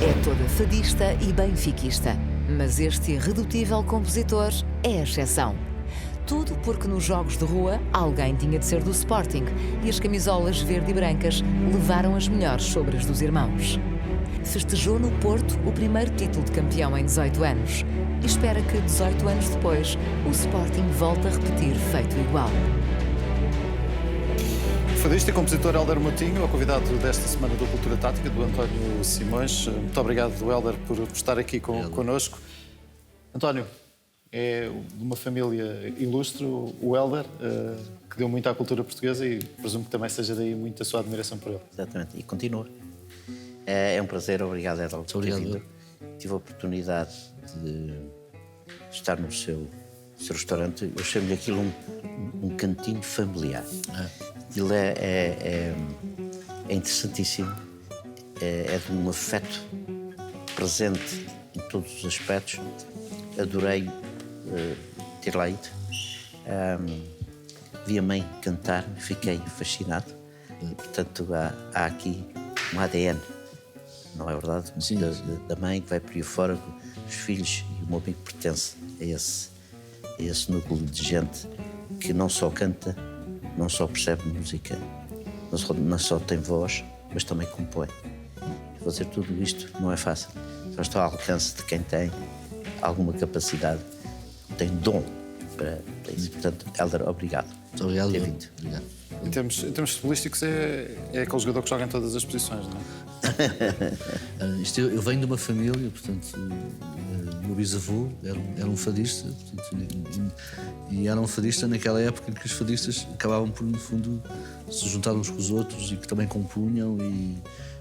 É toda fadista e benfiquista, mas este irredutível compositor é a exceção. Tudo porque nos jogos de rua alguém tinha de ser do Sporting e as camisolas verde e brancas levaram as melhores sobre as dos irmãos. Festejou no Porto o primeiro título de campeão em 18 anos e espera que 18 anos depois o Sporting volte a repetir feito igual. Fadista e compositor Hélder Moutinho, é o convidado desta semana do Cultura Tática, do António Simões. Muito obrigado, Hélder, por estar aqui connosco. António, é de uma família ilustre, o Hélder, que deu muito à cultura portuguesa e presumo que também seja daí muito a sua admiração por ele. Exatamente, e continua. É um prazer, obrigado, Hélder, por ter vindo. Tive a oportunidade de estar no seu restaurante, eu chamo-lhe aquilo um cantinho familiar. Aquilo é interessantíssimo, é de um afeto presente em todos os aspectos. Adorei ter lá ido. Vi a mãe cantar, fiquei fascinado. E, portanto, há aqui um ADN, não é verdade? Sim. Da mãe que vai por aí fora, os filhos, e o meu amigo pertence a esse núcleo de gente que não só canta, não só percebe música, não só tem voz, mas também compõe. Fazer tudo isto não é fácil. Só está ao alcance de quem tem alguma capacidade, tem dom para isso. Portanto, Hélder, obrigado. Muito obrigado. Ter vindo. Obrigado. Em termos futebolísticos, é aquele jogador que joga em todas as posições, não é? Eu venho de uma família, portanto, o meu bisavô era um fadista, portanto, e era um fadista naquela época em que os fadistas acabavam por, no fundo, se juntar uns com os outros e que também compunham,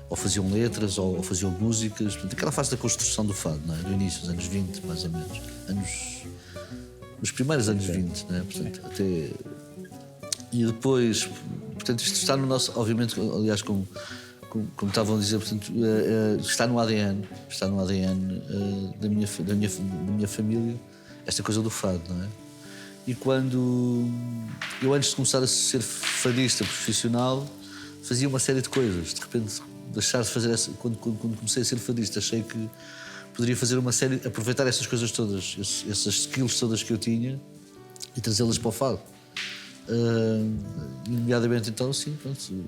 ou faziam letras, ou faziam músicas, portanto, aquela fase da construção do fado, não é? Do início dos anos 20, mais ou menos. Os primeiros anos 20, não é? Portanto, até... E depois, portanto, isto está no nosso, obviamente, aliás, como estavam a dizer, portanto, está no ADN da minha família, esta coisa do fado, não é? E quando eu, antes de começar a ser fadista profissional, fazia uma série de coisas. De repente, deixar de fazer essa, quando comecei a ser fadista, achei que poderia fazer uma série, aproveitar essas coisas todas, essas skills todas que eu tinha e trazê-las para o fado. Nomeadamente, então, sim, pronto,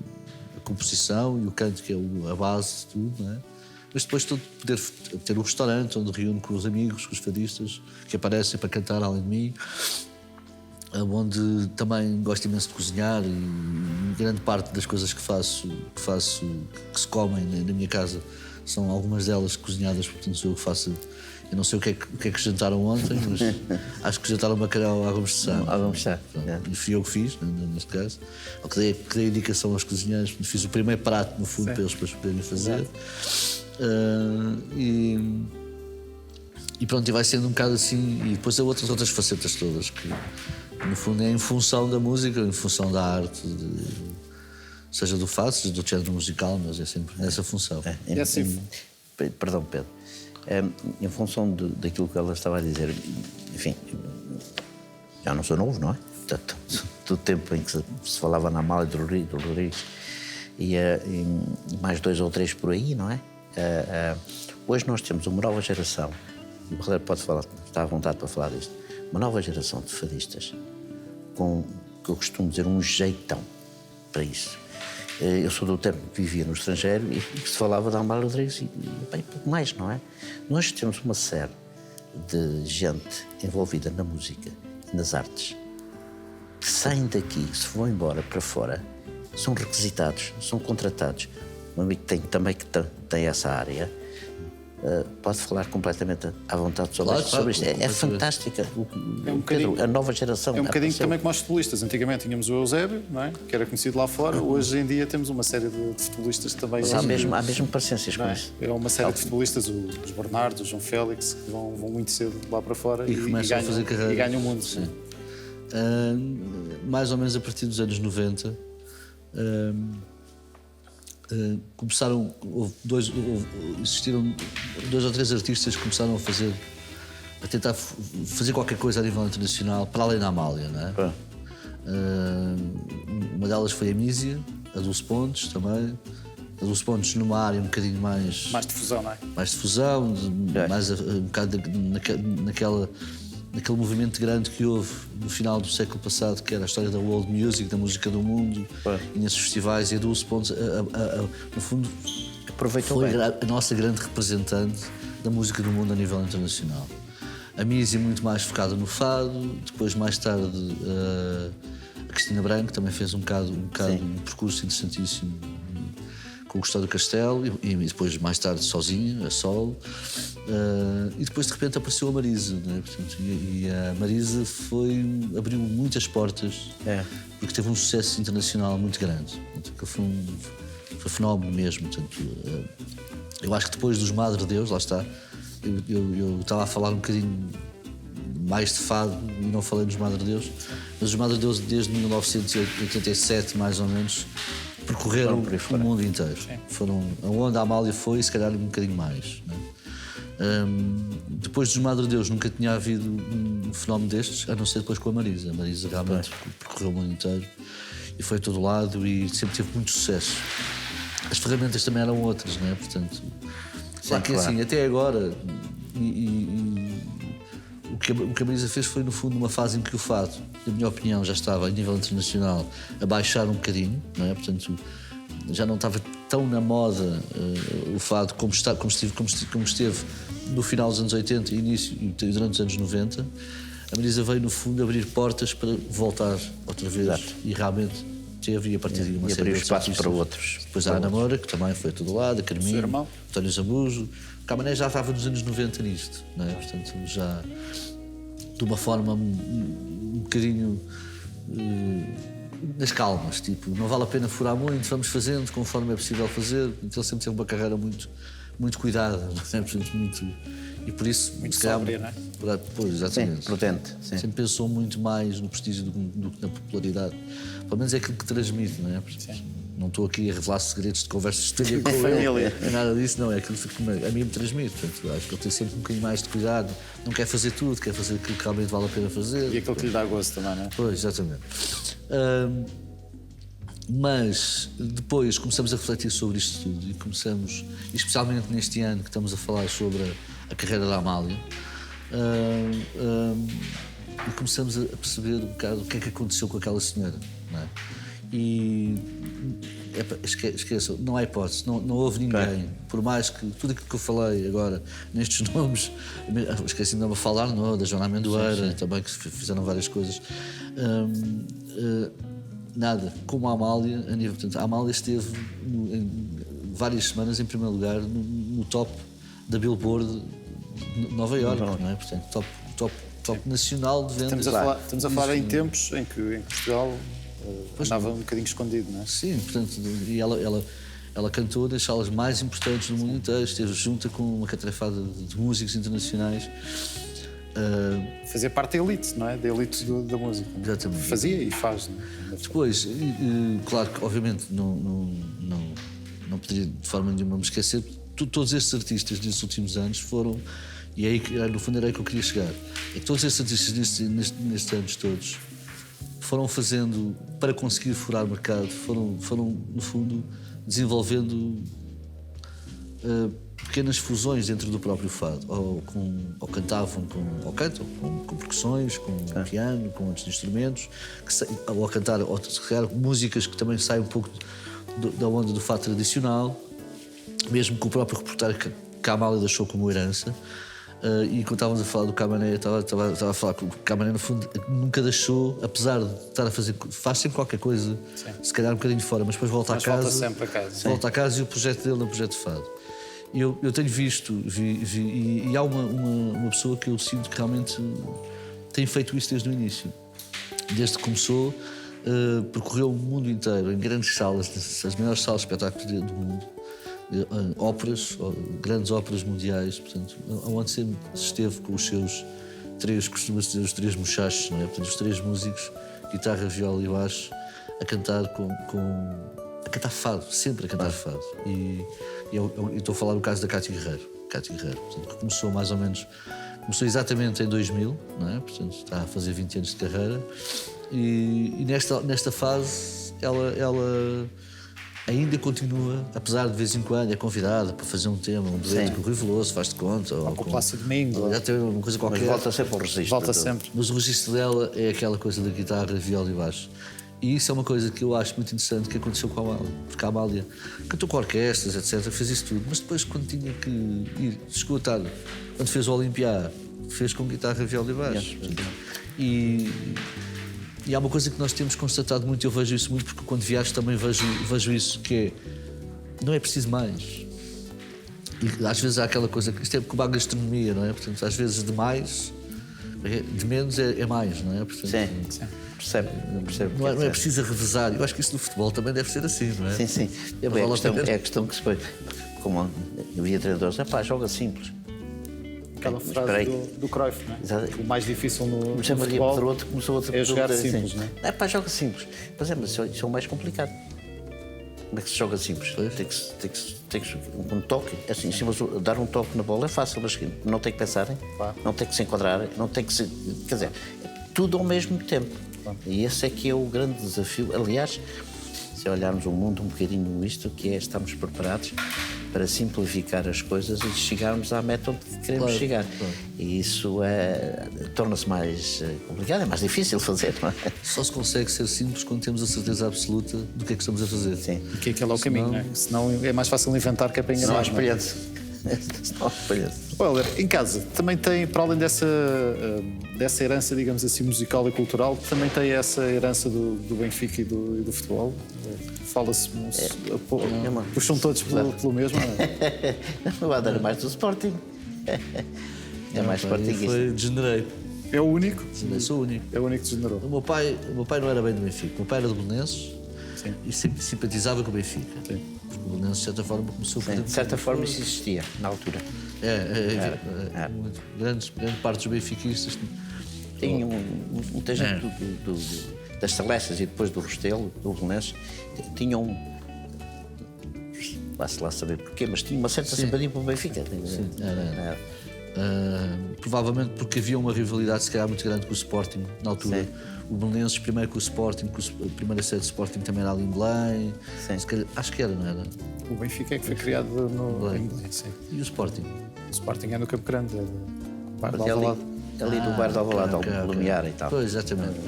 a composição e o canto, que é a base de tudo, não é? Mas depois todo poder ter um restaurante onde reúno com os amigos, com os fadistas que aparecem para cantar além de mim, onde também gosto imenso de cozinhar, e grande parte das coisas que faço que se comem na minha casa são algumas delas cozinhadas, portanto sou eu que faço. Eu não sei o que é que jantaram ontem, mas acho que jantaram bacalhau à Gomes de Sá. E fui eu que fiz, neste caso. Eu que dei indicação aos cozinheiros, fiz o primeiro prato, no fundo, para eles poderem fazer. E pronto, e vai sendo um bocado assim. E depois há outras facetas todas, que no fundo é em função da música, em função da arte, seja do fado, seja do género musical, mas é sempre essa função. Perdão, Pedro. Em função daquilo que ela estava a dizer, enfim, já não sou novo, não é? Portanto, do tempo em que se falava na Amália do Rodrigues e mais 2 ou 3 por aí, não é? Hoje nós temos uma nova geração, e o Rodrigo pode falar, está à vontade para falar disto, uma nova geração de fadistas com, que eu costumo dizer, um jeitão para isso. Eu sou do tempo que vivia no estrangeiro e que se falava da Amália Rodrigues e bem, pouco mais, não é? Nós temos uma série de gente envolvida na música e nas artes que saem daqui, se vão embora para fora, são requisitados, são contratados. Um amigo que tem essa área pode falar completamente à vontade sobre isto. É fantástica. A nova geração. É um bocadinho também como os futebolistas. Antigamente tínhamos o Eusébio, não é? Que era conhecido lá fora. Hoje em dia temos uma série de futebolistas que também... Há mesmo parecências com isso. É uma série de futebolistas, os Bernardo, o João Félix, que vão muito cedo lá para fora e começam a fazer carreira. E ganham o mundo. Sim. Mais ou menos a partir dos anos 90... existiram 2 ou 3 artistas que começaram a tentar fazer qualquer coisa a nível internacional, para além da Amália, não é? Uma delas foi a Mísia, a Dulce Pontes também, A Luz Pontes numa área um bocadinho mais... Mais difusão, não é? Mais difusão, mais um bocado naquele movimento grande que houve no final do século passado, que era a história da world music, da música do mundo, e nesses festivais. E a Dulce Pontes, no fundo, Aproveitou foi bem. a nossa grande representante da música do mundo a nível internacional. A Mísia muito mais focada no fado, depois mais tarde a Cristina Branco também fez um bocado um percurso interessantíssimo com o Gustavo do Castelo e depois mais tarde sozinha, a solo. E depois de repente apareceu a Marisa, né? Portanto, e a Marisa abriu muitas portas, porque teve um sucesso internacional muito grande. Portanto, foi fenómeno mesmo. Portanto, eu acho que depois dos Madre Deus, lá está, eu estava a falar um bocadinho mais de fado e não falei dos Madre Deus, mas os Madre Deus desde 1987 mais ou menos percorreram o mundo inteiro. Foram aonde a Amália foi, se calhar um bocadinho mais, né? Depois dos Madre Deus nunca tinha havido um fenómeno destes, a não ser depois com a Marisa. A Marisa realmente percorreu o mundo inteiro e foi a todo lado e sempre teve muito sucesso. As ferramentas também eram outras, não é? Portanto, claro que assim, até agora, o que a Marisa fez foi, no fundo, uma fase em que o fado, na minha opinião, já estava, a nível internacional, a baixar um bocadinho, não é? Portanto, já não estava tão na moda o fado como esteve no final dos anos 80 e início e durante os anos 90. A Marisa veio, no fundo, abrir portas para voltar outra vez. Exato. E realmente teve, e a partir de uma série de espaço para outros. Depois a Ana Moura, que também foi a todo lado, a Carminho, António Zambujo. O Camané já estava nos anos 90 nisto, não é? Portanto, já de uma forma um bocadinho nas calmas, tipo, não vale a pena furar muito, vamos fazendo conforme é possível fazer. Então ele sempre teve uma carreira muito cuidada, não é? Portanto, e por isso, muito sóbria, não é? Pois, exatamente. Sim, prudente. Sim. Sempre pensou muito mais no prestígio do que na popularidade. Pelo menos é aquilo que transmite, não é? Porque não estou aqui a revelar segredos de conversas que tenho com ele, é nada disso, não. É aquilo que a mim me transmite. Portanto, acho que ele tem sempre um bocadinho mais de cuidado, não quer fazer tudo, quer fazer aquilo que realmente vale a pena fazer. E aquilo que lhe dá gosto também, não é? Pois, exatamente. Mas depois começamos a refletir sobre isto tudo e começamos, especialmente neste ano que estamos a falar sobre a carreira da Amália, e começamos a perceber um bocado o que é que aconteceu com aquela senhora, não é? E esqueçam, não há hipótese, não houve ninguém, por mais que tudo aquilo que eu falei agora nestes nomes, esqueci-me de me falar, não, da Joana Amendoeira, também, que fizeram várias coisas, nada como a Amália. Portanto, a Amália esteve várias semanas em primeiro lugar no top da Billboard de Nova Iorque, não é? Portanto, top nacional de vendas. Estamos a falar em tempos em que Portugal estava um bocadinho escondido, não é? Sim, portanto, e ela cantou nas salas mais importantes do mundo inteiro, esteve junta com uma catrafada de músicos internacionais. Fazia parte da elite, não é? Da elite da música. Exatamente. Fazia e faz, não é? Depois, claro que obviamente não poderia de forma nenhuma me esquecer, todos estes artistas nestes últimos anos foram, e aí no fundo era aí que eu queria chegar, é que todos estes artistas nestes anos todos foram fazendo, para conseguir furar o mercado, foram no fundo desenvolvendo pequenas fusões dentro do próprio fado, ou cantavam ou cantam com percussões, com piano, com outros instrumentos, ou a cantar, ou criar músicas que também saem um pouco da onda do fado tradicional, mesmo com o próprio repertório que a Amália deixou como herança. E quando estávamos a falar do Camané, estava a falar que o Camané, no fundo, nunca deixou, apesar de estar a fazer, faz sempre qualquer coisa, se calhar um bocadinho de fora, mas depois volta a casa. Volta sempre a casa. Volta a casa, e o projeto dele é um projeto de fado. E eu tenho visto, e há uma pessoa que eu sinto que realmente tem feito isso desde o início. Desde que começou, percorreu o mundo inteiro, em grandes salas, as maiores salas de espetáculos do mundo. Óperas, grandes óperas mundiais, portanto, onde sempre esteve com os seus costuma-se dizer os três muchachos, não é? Portanto, os três músicos, guitarra, viola e baixo, a cantar a cantar fado, sempre a cantar fado. E eu estou a falar do caso da Cátia Guerreiro, portanto, que começou mais ou menos, começou exatamente em 2000, não é? Portanto, está a fazer 20 anos de carreira, e nesta fase ela ainda continua, apesar de vez em quando é convidado para fazer um tema, um dueto com o Rui Veloso, faz de conta. Ou com o Plácido Domingo. Já teve uma coisa qualquer. Mas volta sempre ao registro. Volta sempre. Mas o registro dela é aquela coisa da guitarra, viola e baixo. E isso é uma coisa que eu acho muito interessante que aconteceu com a Amália. Porque a Amália cantou com orquestras, etc., fez isso tudo. Mas depois, quando tinha que ir, chegou tarde, quando fez o Olimpiá, fez com guitarra, viola e baixo. E há uma coisa que nós temos constatado muito, eu vejo isso muito, porque quando viajo também vejo isso, que é, não é preciso mais. E às vezes há aquela coisa, isto é como a gastronomia, não é? Portanto, às vezes de mais, de menos é mais, não é? Portanto, Sim. Percebo. não é preciso revezar. Eu acho que isso no futebol também deve ser assim, não é? Sim. É a questão que se põe. Como eu via treinadores, joga simples. Aquela Mas frase peraí. do Cruyff, não é? Exato. O mais difícil no Mas Maria futebol Pedroto começou outra é jogar pergunta, simples, assim, não é? Joga simples. Mas isso é o mais complicado. Como é que se joga simples? Tem que um toque, assim, dar um toque na bola é fácil, mas não tem que pensar, Claro. não tem que se enquadrar, não tem que se. Quer dizer, tudo ao mesmo tempo. Claro. E esse é que é o grande desafio. Aliás, se olharmos o mundo um bocadinho isto, que é estarmos preparados para simplificar as coisas e chegarmos à meta onde queremos chegar. Claro. E isso torna-se mais complicado, é mais difícil de fazer, não é? Só se consegue ser simples quando temos a certeza absoluta do que é que estamos a fazer. Sim. E que aquele é o caminho, não é? Senão é mais fácil inventar que é para enganar. Não há não é? espelhante. Não há espelhante. Helder, em casa, também tem, para além dessa herança, digamos assim, musical e cultural, também tem essa herança do Benfica e do futebol? Fala-se, puxam todos pelo mesmo, não é? Não vai dar mais do Sporting. É mais Sportingista. Foi degenerei. É o único? Sou o único. É o único que degenerou. O meu pai não era bem do Benfica. O meu pai era do Belenenses e sempre simpatizava com o Benfica. Sim. Porque o Belenenses, de certa forma, começou a De certa forma isso existia na altura. Grande parte dos benfiquistas. Tinha muita gente das Celestas e depois do Restelo, do Belenenses, tinham vai-se lá saber porquê, mas tinha uma certa simpatia para o Benfica. Provavelmente porque havia uma rivalidade se calhar muito grande com o Sporting na altura. Sim. O Belenenses primeiro com o Sporting, a primeira sede do Sporting também era ali em Belém. Sim. Se calhar, acho que era, não era? O Benfica é que foi criado em Belém, sim. E o Sporting? O Sporting é no Campo Grande, é do bairro de Ali, Alvalade. ali do bairro de Alvalade, ok. ao Lumiar e tal. Pois, exatamente.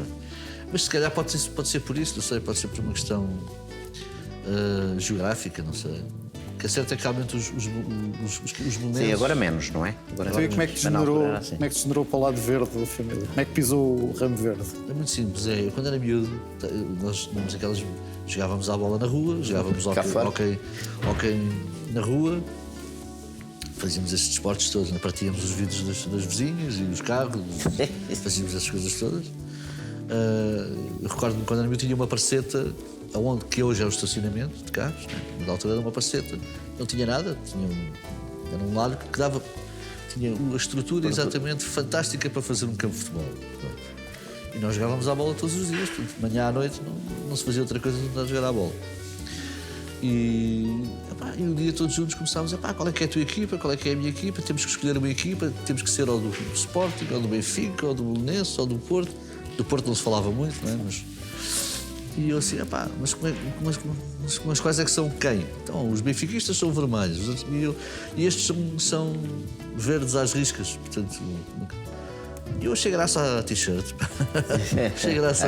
Mas se calhar pode ser por isso, não sei, pode ser por uma questão geográfica, não sei. O que é certo é que realmente os belenenses... Sim, agora menos, não é? Agora Então, e como é que menos. Mas na altura degenerou, era assim. como é que degenerou para o lado verde da família? Como é que pisou o ramo verde? É muito simples, eu quando era miúdo, nós tínhamos aquelas. Jogávamos à bola na rua, jogávamos Cá fora. hóquei na rua, fazíamos estes desportos todos, partíamos os vidros das vizinhas e os carros, fazíamos essas coisas todas. Eu recordo-me quando era miúdo tinha uma parceta, aonde que hoje é o estacionamento de carros, né? Na altura era uma parceta, não tinha nada, era um largo que dava. Tinha a estrutura exatamente fantástica para fazer um campo de futebol. E nós jogávamos à bola todos os dias, portanto, de manhã à noite não se fazia outra coisa do que jogar à bola. E um dia todos juntos começámos a qual é que é a tua equipa, qual é que é a minha equipa, temos que escolher uma equipa, temos que ser ou do Sporting, ou do Benfica, ou do Belenenses, ou do Porto. Do Porto não se falava muito, não é? E eu assim, mas quais é que são quem? Então, os benfiquistas são vermelhos e estes são verdes às riscas, portanto... E eu achei graça à t-shirt, achei graça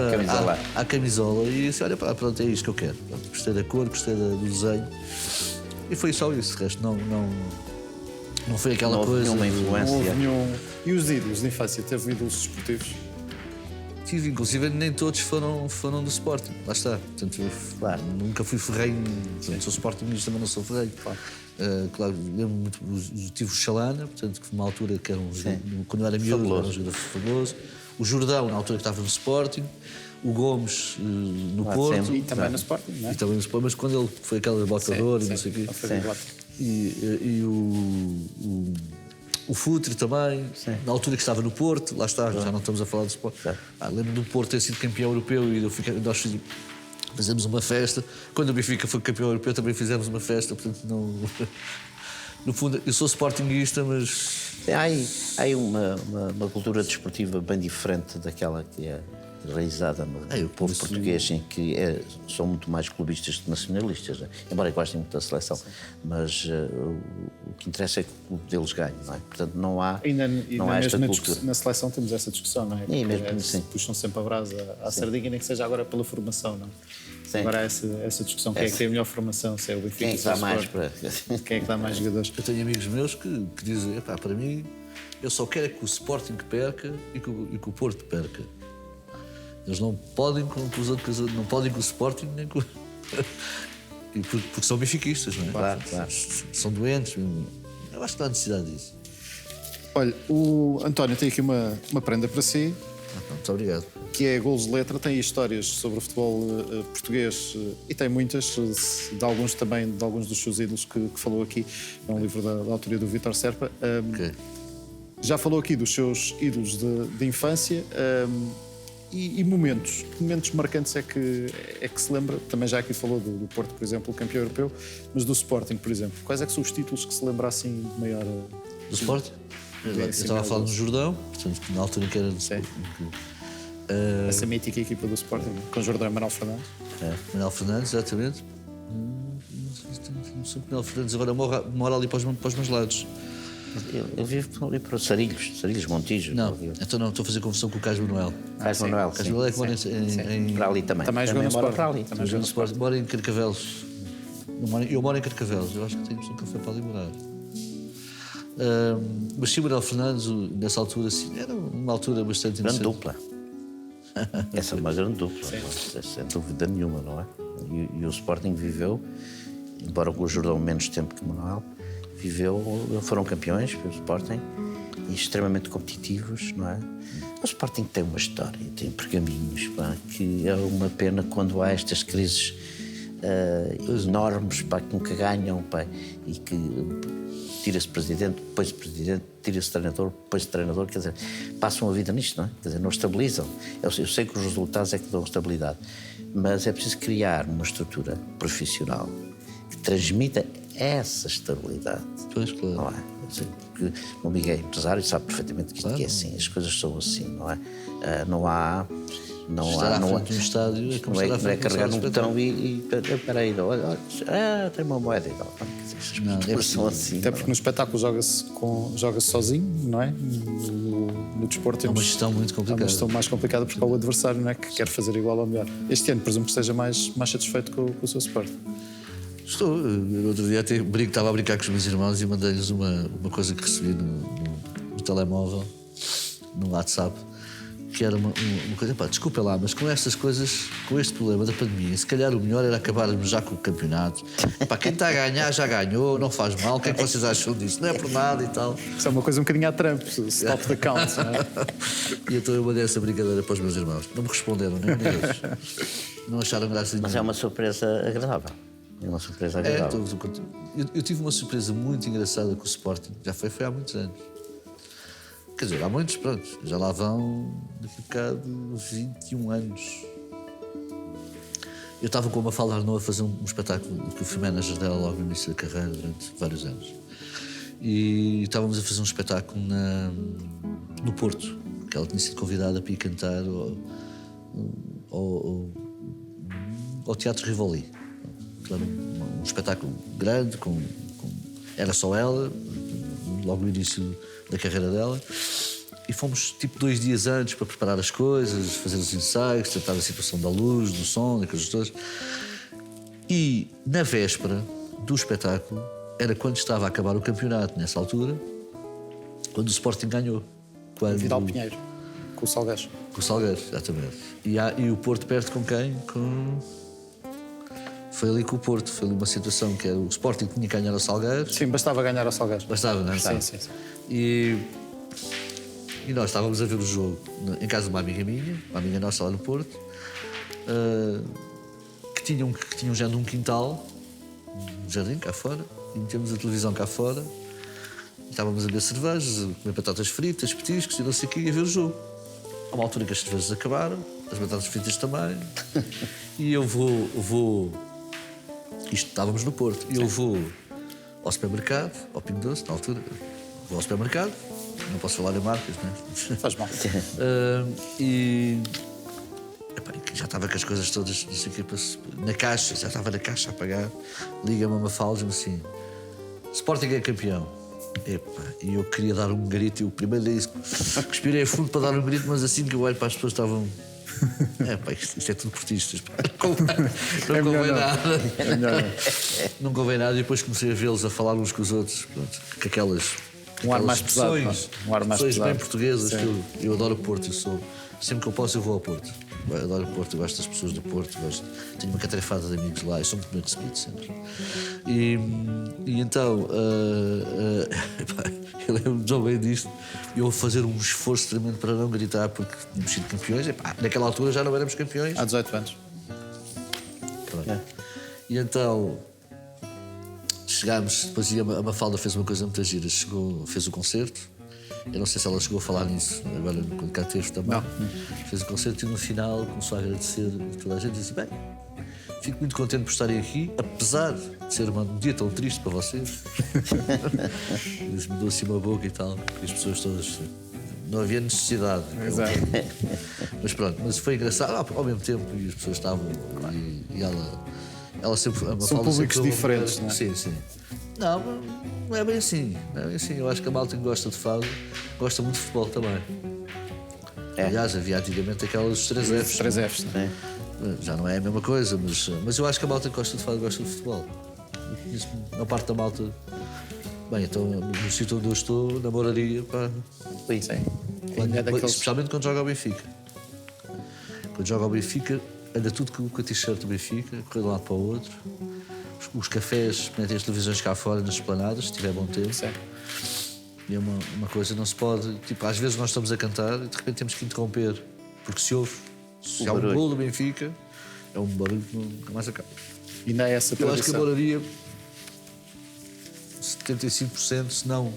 à camisola e disse, olha, pronto, é isto que eu quero. Pronto, gostei da cor, gostei do desenho e foi só isso, o resto não foi aquela Não houve coisa... nenhuma Não influência. houve nenhum... E os ídolos de infância? Teve ídolos desportivos? Tive, inclusive nem todos foram do Sporting, lá está. Portanto, Claro. nunca fui ferrenho, portanto, sou Sportingista, mas não sou ferrenho. Claro, lembro muito, tive o Chalana, portanto, que numa altura que era quando eu era miúdo, era um jogador fabuloso. O Jordão, na altura que estava no Sporting. O Gomes no Porto. sempre. E também no Sporting, não é? E também no Sporting, mas quando ele foi aquele botador e não sei o quê. Ele foi igual. E o Futre também, na altura que estava no Porto, lá está, já não estamos a falar de Sport. Lembro do Porto ter sido campeão europeu e nós fizemos uma festa. Quando o Benfica foi campeão europeu também fizemos uma festa, portanto não... No fundo, eu sou sportinguista, mas... Há aí uma cultura desportiva bem diferente daquela que é enraizada no povo português, em que são muito mais clubistas que nacionalistas, né? Embora gostem muito da seleção. Mas o que interessa é que o clube deles ganhe, não é? Portanto, não há, não há esta cultura. Na seleção temos essa discussão, não é? E mesmo assim. Puxam sempre a brasa à sardinha, nem que seja agora pela formação, não é? Sim. Agora há essa discussão, quem é que tem a melhor formação, se é o Benfica, Quem é que se é dá o mais Sport, para... quem é que dá mais jogadores. Eu tenho amigos meus que dizem, epá, para mim, eu só quero é que o Sporting perca e que o Porto perca. Eles não podem com os outros, não podem com o Sporting nem com... E porque são benfiquistas, não é? Claro. São doentes. Eu acho que não há necessidade disso. Olha, o António tem aqui uma prenda para si, Muito obrigado. que é Golos de Letra, tem histórias sobre o futebol português e tem muitas, de alguns também, de alguns dos seus ídolos que falou aqui. É um livro da autoria do Vítor Serpa. Ok. Já falou aqui dos seus ídolos de infância e momentos. Que momentos marcantes é que se lembra? Também já aqui falou do Porto, por exemplo, o campeão europeu, mas do Sporting, por exemplo. Quais é que são os títulos que se lembra assim de maior... Do Sporting? Eu estava a falar no Jordão, portanto, na altura que era do Sporting. Essa mítica equipa do Sporting, com Jordão e Manuel Fernandes. Manuel Fernandes, exatamente. Não sei que Manuel Fernandes agora mora ali para os meus lados. Ele vive ali para os Sarilhos, Montijo. Não, então não, estou a fazer confusão com o Carlos Manuel. Carlos Manuel, Carlos Manuel é que mora em para ali também. Também jogou no mora Sporting. para ali. Também jogou no Sporting. Mora em Carcavelos. Eu moro em Carcavelos, eu acho que tenho a impressão que ele foi para ali morar. Mas sim, o Manuel Fernandes, nessa altura, assim, era uma altura bastante Grande interessante. dupla. Essa é uma grande dupla, sem dúvida nenhuma, não é? E o Sporting viveu, embora com o Jordão menos tempo que o Manuel, foram campeões pelo Sporting e extremamente competitivos, não é? O Sporting tem uma história, tem pergaminhos, pá, que é uma pena quando há estas crises enormes, pá, que nunca ganham, pá, e que tira-se presidente, depois presidente, tira-se treinador, depois treinador, quer dizer, passam a vida nisto, não é? Quer dizer, não estabilizam. Eu sei que os resultados é que dão estabilidade, mas é preciso criar uma estrutura profissional que transmita essa estabilidade. Pois, claro. Não é? Porque o meu amigo é empresário e sabe perfeitamente que isto é assim, as coisas são assim, não é? Não há. Estar à frente de um estádio é como não estar à é frente carregar de um num botão e espera aí, olha, tem uma moeda e tal. Não, As são assim. Até porque no espetáculo joga-se sozinho, não é? No desporto É uma temos gestão muito uma complicada. gestão mais complicada porque há o adversário, não é? Que quer fazer igual ou melhor. Este ano, presumo que esteja mais satisfeito com o seu Sport. Estou. No outro dia estava a brincar com os meus irmãos e mandei-lhes uma coisa que recebi no telemóvel, no WhatsApp, que era uma coisa, pá, desculpa lá, mas com estas coisas, com este problema da pandemia, se calhar o melhor era acabarmos já com o campeonato. Pá, quem está a ganhar já ganhou, não faz mal, o que é que vocês acham disso? Não é por nada e tal. Isso é uma coisa um bocadinho à Trump, stop the count, não é? E então eu mandei essa brincadeira para os meus irmãos. Não me responderam, nem eles. Não acharam graça nenhuma. Mas é uma surpresa agradável. É uma surpresa agradável. Eu tive uma surpresa muito engraçada com o Sporting, já foi há muitos anos. Quer dizer, há muitos, pronto, já lá vão daqui a bocado 21 anos. Eu estava com uma Mafalda Arnaud a fazer um espetáculo que eu fui manager dela logo no início da carreira, durante vários anos. E estávamos a fazer um espetáculo no Porto, que ela tinha sido convidada para ir cantar ao Teatro Rivoli. Era um espetáculo grande, era só ela, logo no início da carreira dela, e fomos tipo 2 dias antes para preparar as coisas, fazer os ensaios, tratar a situação da luz, do som, daquelas coisas todas. E na véspera do espetáculo, era quando estava a acabar o campeonato, nessa altura, quando o Sporting ganhou. Vidal Pinheiro, com o Salgueiros. Com o Salgueiros, exatamente. E o Porto perde com quem? Foi ali com o Porto, foi ali uma situação que era o Sporting tinha que ganhar ao Salgueiros. Sim, bastava ganhar ao Salgueiros. Bastava, não é? Sim. E nós estávamos a ver o jogo em casa de uma amiga minha, uma amiga nossa lá no Porto, que tinham já num quintal, um jardim cá fora, e metemos a televisão cá fora, e estávamos a beber cervejas, a comer batatas fritas, petiscos e não sei o quê, e a ver o jogo. Há uma altura que as cervejas acabaram, as batatas fritas também, e eu vou isto estávamos no Porto, e eu vou ao supermercado, ao Pingo Doce, na altura, vou ao supermercado, não posso falar em marcas, não é? Faz mal. E já estava com as coisas todas, não sei o quê, na caixa, já estava na caixa a pagar. Liga-me a Mafalda e diz-me assim: Sporting é campeão. Epá, e eu queria dar um grito, e o primeiro é isso, respirei fundo para dar um grito, mas assim que eu olho para as pessoas estavam. Pá, isto é tudo portistas. Não convém nada. Não convém nada. E depois comecei a vê-los a falar uns com os outros, pronto, com aquelas. Um ar mais pesado. Um ar mais pesado. Bem portuguesas. Eu adoro o Porto. Sempre que eu posso, eu vou ao Porto. Eu adoro o Porto, eu gosto das pessoas do Porto. Tenho uma catrefada de amigos lá e sou muito bem recebido sempre. E então, eu lembro-me de bem disto. Eu vou fazer um esforço tremendo para não gritar, porque tínhamos sido campeões. Naquela altura já não éramos campeões. Há 18 anos. E então. Chegámos, depois a Mafalda fez uma coisa muito gira, fez o concerto. Eu não sei se ela chegou a falar nisso, agora quando cá teve também. Não. Fez o concerto e no final começou a agradecer toda a gente e disse: bem, fico muito contente por estarem aqui, apesar de ser um dia tão triste para vocês. Me deu assim uma boca e tal, porque as pessoas todas. Não havia necessidade. Exato. Mas pronto, mas foi engraçado ao mesmo tempo e as pessoas estavam e ela sempre. São públicos diferentes, não é? Sim, sim. Não é bem assim. Não é bem assim. Eu acho que a malta que gosta de fado gosta muito de futebol também. Aliás, havia antigamente aquelas 3 Fs. 3 Fs, não é? Já não é a mesma coisa, mas eu acho que a malta que gosta de fado gosta de futebol. A parte da malta. Bem, então no sítio onde eu estou, namoraria para. Especialmente quando joga ao Benfica. Quando joga ao Benfica, anda tudo com a t-shirt do Benfica, correr de um lado para o outro. Os cafés, metem as televisões cá fora nas esplanadas, se tiver bom tempo. Sim. E é uma coisa, não se pode. Tipo, às vezes nós estamos a cantar e de repente temos que interromper, porque se ouve. Se há um gol do Benfica, é um barulho que nunca mais acaba. E não é essa tradição. Eu acho que a moraria, 75%, se não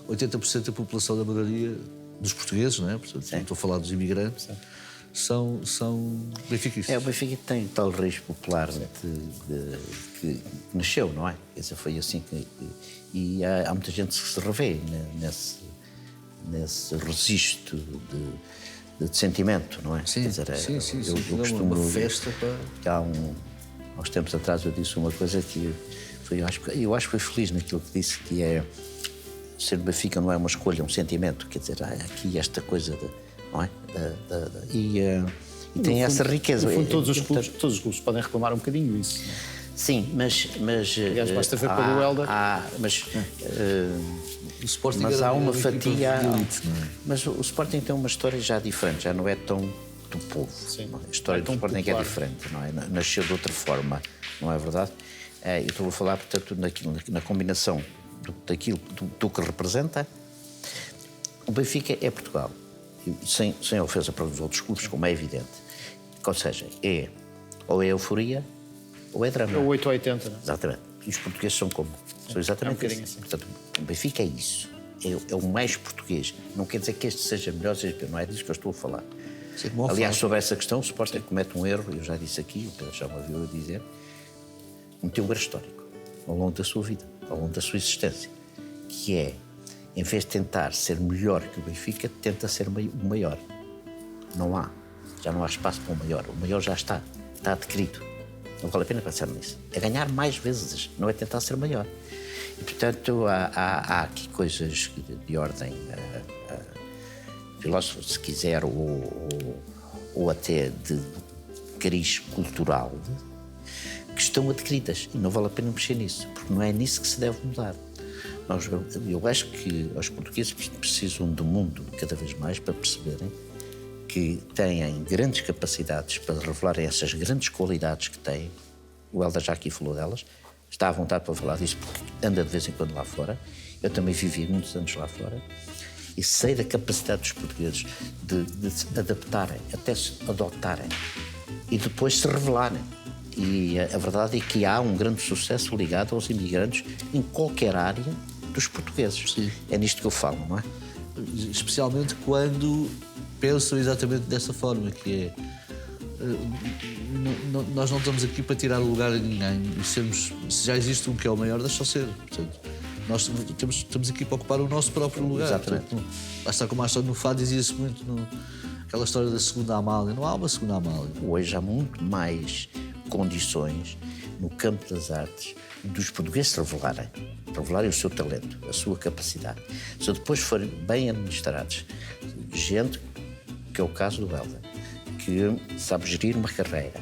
80% da população da moraria, dos portugueses, não é? Portanto, não estou a falar dos imigrantes. São benfiquistas. O Benfica tem tal raiz popular que nasceu, não é? Essa foi assim e há muita gente que se revê nesse registro de sentimento, não é? Sim, quer dizer, sim. Eu costumo uma festa para... Há uns tempos atrás eu disse uma coisa que eu acho que foi feliz naquilo que disse, que é ser Benfica não é uma escolha, é um sentimento. Quer dizer, há aqui esta coisa não é? E tem essa riqueza. No fundo, todos os clubes podem reclamar um bocadinho isso. Sim, mas aliás, basta ver pelo Helder. O Sporting mas há uma fatia. Mas o Sporting tem uma história já diferente, já não é tão do povo. Sim, a história do Sporting popular. É diferente, não é? Nasceu de outra forma, não é verdade? Eu estou a falar, portanto, na combinação daquilo do que representa. O Benfica é Portugal. Sem ofensa para os outros clubes, como é evidente. Ou seja, ou é euforia ou é drama. É o 8 ou 80, não é? Exatamente. E os portugueses são como? São exatamente assim. Portanto, o Benfica é isso. É o mais português. Não quer dizer que este seja melhor, não é disso que eu estou a falar. Sim, aliás, sobre essa questão, o Sporting comete um erro, eu já disse aqui, o Pedro já me ouviu dizer, cometeu um erro histórico ao longo da sua vida, ao longo da sua existência, que é, em vez de tentar ser melhor que o Benfica, tenta ser o maior. Não há. Já não há espaço para o maior. O maior já está adquirido. Não vale a pena pensar nisso. É ganhar mais vezes, não é tentar ser maior. E, portanto, há aqui coisas de ordem filósofo, se quiser, ou até de cariz cultural, que estão adquiridas. E não vale a pena mexer nisso, porque não é nisso que se deve mudar. Eu acho que os portugueses precisam do mundo cada vez mais para perceberem que têm grandes capacidades para revelarem essas grandes qualidades que têm. O Helder já aqui falou delas, está à vontade para falar disso porque anda de vez em quando lá fora. Eu também vivi muitos anos lá fora e sei da capacidade dos portugueses de se adaptarem, até se adotarem e depois se revelarem. E a verdade é que há um grande sucesso ligado aos imigrantes em qualquer área dos portugueses. Sim. É nisto que eu falo, não é? Especialmente quando pensam exatamente dessa forma, que é nós não estamos aqui para tirar o lugar a ninguém e se já existe um que é o maior, deixa ser. Portanto, nós estamos aqui para ocupar o nosso próprio lugar. Exatamente. Portanto, lá está, como a história no fado dizia-se muito aquela história da segunda Amália. Não há uma segunda Amália. Hoje há muito mais condições no campo das artes dos portugueses revelarem o seu talento, a sua capacidade. Se depois forem bem administrados, gente, que é o caso do Helder, que sabe gerir uma carreira,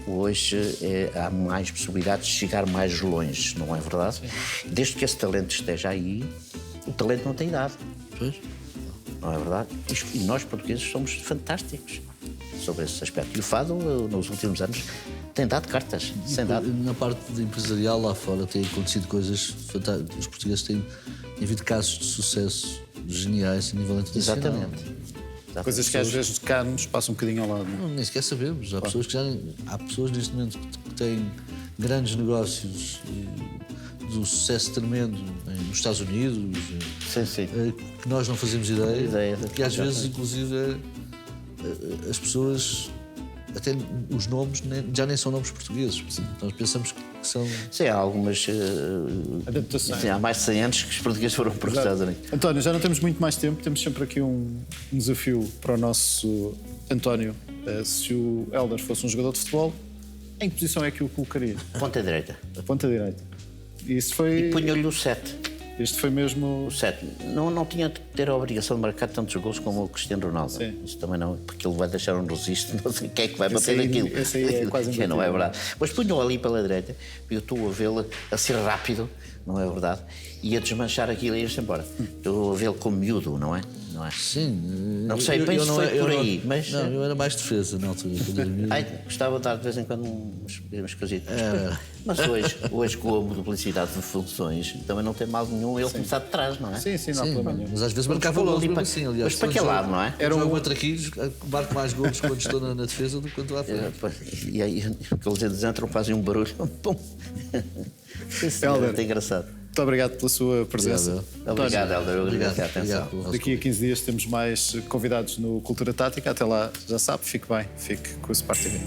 hoje há mais possibilidades de chegar mais longe, não é verdade? Sim. Desde que esse talento esteja aí, o talento não tem idade. Pois. Não é verdade? E nós, portugueses, somos fantásticos sobre esse aspecto. E o fado, nos últimos anos, tem dado cartas. Sem dado. Na parte empresarial lá fora têm acontecido coisas fantásticas. Os portugueses têm havido casos de sucesso geniais a nível internacional. Exatamente. Coisas que às vezes cá nos passam um bocadinho ao lado. Não? Nem sequer sabemos. Há pessoas que há pessoas neste momento que têm grandes negócios do sucesso tremendo nos Estados Unidos, Sim. que nós não fazemos ideia, que às vezes, inclusive, as pessoas, até os nomes, já nem são nomes portugueses. Nós pensamos que são... Sim, há algumas... adaptações. Sim, há mais de 100 anos que os portugueses foram para os Estados Unidos. António, já não temos muito mais tempo, temos sempre aqui um desafio para o nosso António. Se o Helder fosse um jogador de futebol, em que posição é que o colocaria? Ponta direita. Ponta direita. Isso foi... E punha-lhe o 7. Este foi mesmo... O 7. Não tinha de ter a obrigação de marcar tantos gols como o Cristiano Ronaldo. Sim. Isso também não, porque ele vai deixar um registro, não sei quem é que vai bater aí, naquilo. esse aí é quase não é verdade. Mas punham ali pela direita, eu estou a vê-lo a ser rápido, não é verdade? E a desmanchar aquilo e ir-se embora. Estou a vê-lo como miúdo, não é? Sim. Não sei bem se foi por aí, mas... Não, eu era mais defesa na altura. Gostava de dar de vez em quando umas coisitas. Mas hoje com a duplicidade de funções, também não tem mal nenhum ele começar de trás, não é? Sim, não há problema nenhum. Mas às vezes marcava Pô-lo gols ali mesmo para- assim, aliás. Mas para que lado, não é? Era um outro aqui, marco mais gols quando estou na defesa do que quando estou à frente. E aí aqueles entram, fazem um barulho. Pum. Helder. É engraçado. Muito obrigado pela sua presença. Obrigado, Helder. Obrigado pela atenção. Obrigado pelo vosso Daqui a 15 dias temos mais convidados no Cultura Tática. Até lá, já sabe, fique bem, fique com o Sport TV.